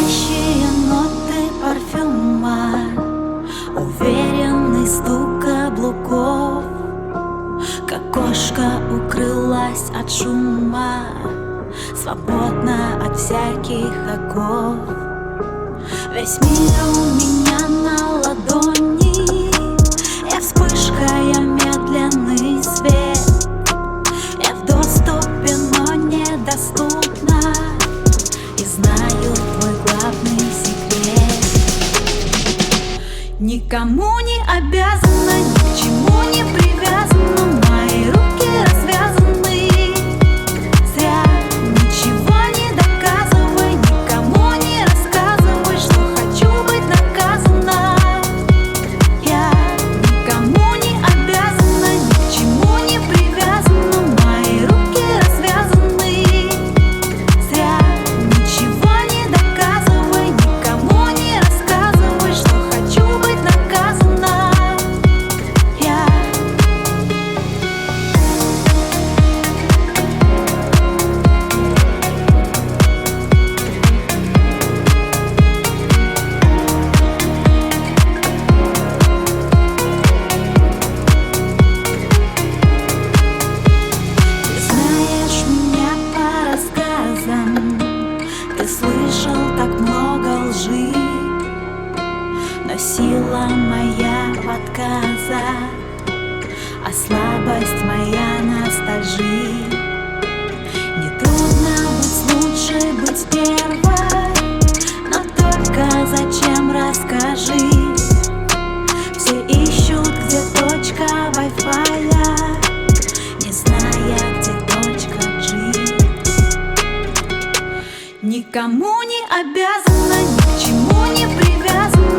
Манящие ноты парфюма, уверенный стук каблуков, как кошка укрылась от шума, свободна от всяких оков. Весь мир у меня на ладони, я вспышка, я медленный свет, я в доступе, но недоступна, и знаю твой главный секрет. Никому не обязана, ни к чему не привязана, мои руки развязаны. Зря ничего не доказывай, никому не рассказывай, что хочу быть наказана. Я никому не обязана, ни к чему не привязана, мои руки развязаны. Зря ничего не доказывай, никому не рассказывай, что хочу быть наказана. Я Ты знаешь меня по рассказам, ты слышал так много лжи, но сила моя в отказах, а слабость моя ностальжи. Нетрудно быть лучше, быть первой, но только зачем, расскажи. Все ищут, где точка Wi-Fi, не зная, где точка G. Никому не обязана, ни к чему не привязана,